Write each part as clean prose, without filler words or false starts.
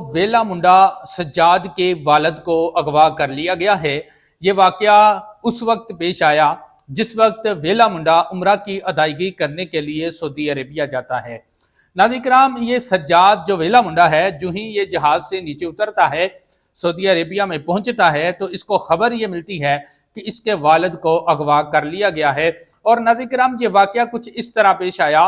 वेला मुंडा सज्जाद के वालिद को अगवा कर लिया गया है। ये वाकया उस वक्त पेश आया जिस वक्त वेला मुंडा उम्रा की अदायगी करने के लिए सऊदी अरेबिया जाता है। नाज़रीन किराम, ये सज्जाद जो वेला मुंडा है, जो ही ये जहाज से नीचे उतरता है, सऊदी अरेबिया में पहुंचता है, तो इसको खबर ये मिलती है कि इसके वालिद को अगवा कर लिया गया है। और नाज़रीन किराम, ये वाकया कुछ इस तरह पेश आया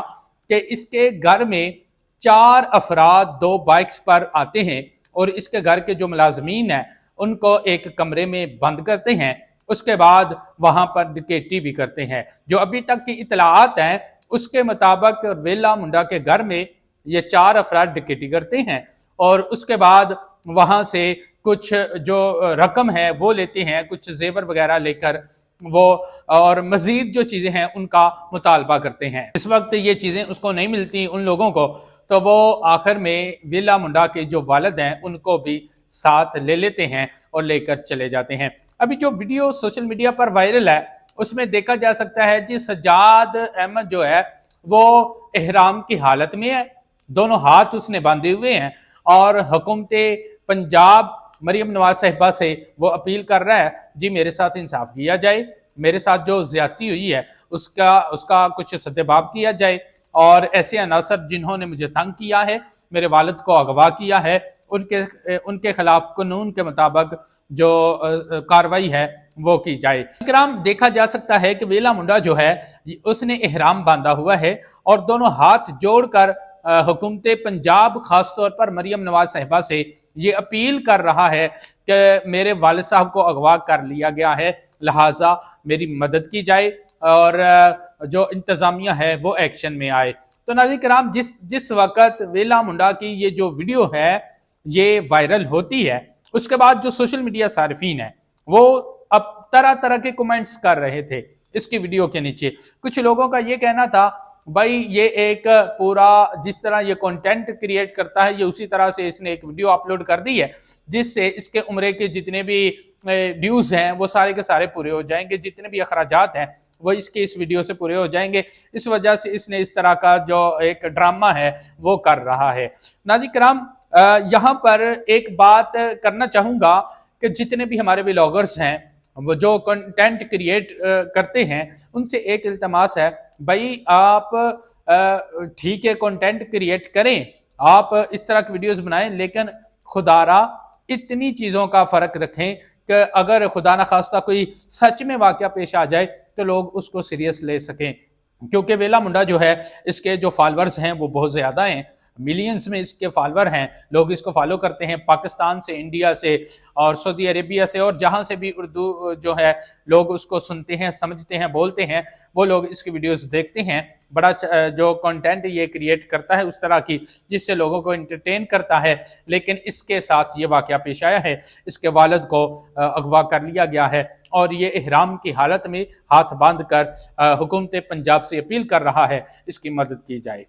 कि इसके घर में 4 अफराद 2 बाइक्स पर आते हैं और इसके घर के जो मुलाजमीन हैं उनको एक कमरे में बंद करते हैं। उसके बाद वहां पर डकैती भी करते हैं। जो अभी तक की इतलात हैं उसके मुताबिक वेला मुंडा के घर में ये 4 अफराद डकैती करते हैं और उसके बाद वहां से कुछ जो रकम है वो लेते हैं, कुछ जेवर वगैरह लेकर वो और मजीद जो चीज़ें हैं उनका मुतालबा करते हैं। इस वक्त ये चीज़ें उसको नहीं मिलती उन लोगों को, तो वो आखिर में वेला मुंडा के जो वालिद हैं उनको भी साथ ले लेते हैं और लेकर चले जाते हैं। अभी जो वीडियो सोशल मीडिया पर वायरल है उसमें देखा जा सकता है जी, सज्जाद अहमद जो है वो एहराम की हालत में है, दोनों हाथ उसने बांधे हुए हैं और हुकूमत पंजाब मरियम नवाज साहिबा से वो अपील कर रहा है जी मेरे साथ इंसाफ किया जाए, मेरे साथ जो ज्यादती हुई है उसका कुछ सद्देबाब किया जाए और ऐसे अनासर जिन्होंने मुझे तंग किया है, मेरे वालिद को अगवा किया है, उनके खिलाफ कानून के मुताबिक जो कार्रवाई है वो की जाए। इकराम, देखा जा सकता है कि वेला मुंडा जो है उसने एहराम बांधा हुआ है और दोनों हाथ जोड़कर हुकूमत पंजाब खासतौर पर मरियम नवाज साहिबा से ये अपील कर रहा है कि मेरे वालिद साहब को अगवा कर लिया गया है, लिहाजा मेरी मदद की जाए और जो इंतजामिया है वो एक्शन में आए। तो नाज़रीन किराम, जिस वक्त वेला मुंडा की ये जो वीडियो है ये वायरल होती है उसके बाद जो सोशल मीडिया सारिफीन है वो अब तरह तरह के कमेंट्स कर रहे थे इसकी वीडियो के नीचे। कुछ लोगों का ये कहना था भाई ये एक पूरा जिस तरह ये कंटेंट क्रिएट करता है ये उसी तरह से इसने एक वीडियो अपलोड कर दी है जिससे इसके उम्रे के जितने भी ड्यूज हैं वो सारे के सारे पूरे हो जाएंगे, जितने भी अखराजात हैं वो इसके इस वीडियो से पूरे हो जाएंगे। इस वजह से इसने इस तरह का जो एक ड्रामा है वो कर रहा है। नाज़रीन किराम, यहाँ पर एक बात करना चाहूँगा कि जितने भी हमारे व्लॉगर्स हैं वो जो कंटेंट क्रिएट करते हैं उनसे एक इल्तमास है, भाई आप ठीक है कंटेंट क्रिएट करें, आप इस तरह की वीडियोस बनाएं, लेकिन खुदारा इतनी चीज़ों का फ़र्क रखें कि अगर खुदा न खास्ता कोई सच में वाक़या पेश आ जाए तो लोग उसको सीरियस ले सकें। क्योंकि वेला मुंडा जो है इसके जो फॉलोअर्स हैं वो बहुत ज़्यादा हैं, मिलियंस में इसके फॉलोअर हैं, लोग इसको फॉलो करते हैं पाकिस्तान से, इंडिया से और सऊदी अरेबिया से और जहां से भी उर्दू जो है लोग उसको सुनते हैं, समझते हैं, बोलते हैं, वो लोग इसकी वीडियोस देखते हैं। बड़ा जो कंटेंट ये क्रिएट करता है उस तरह की जिससे लोगों को एंटरटेन करता है। लेकिन इसके साथ ये वाकया पेश आया है, इसके वालिद को अगवा कर लिया गया है और ये इहराम की हालत में हाथ बांध कर हुकूमत पंजाब से अपील कर रहा है इसकी मदद की जाए।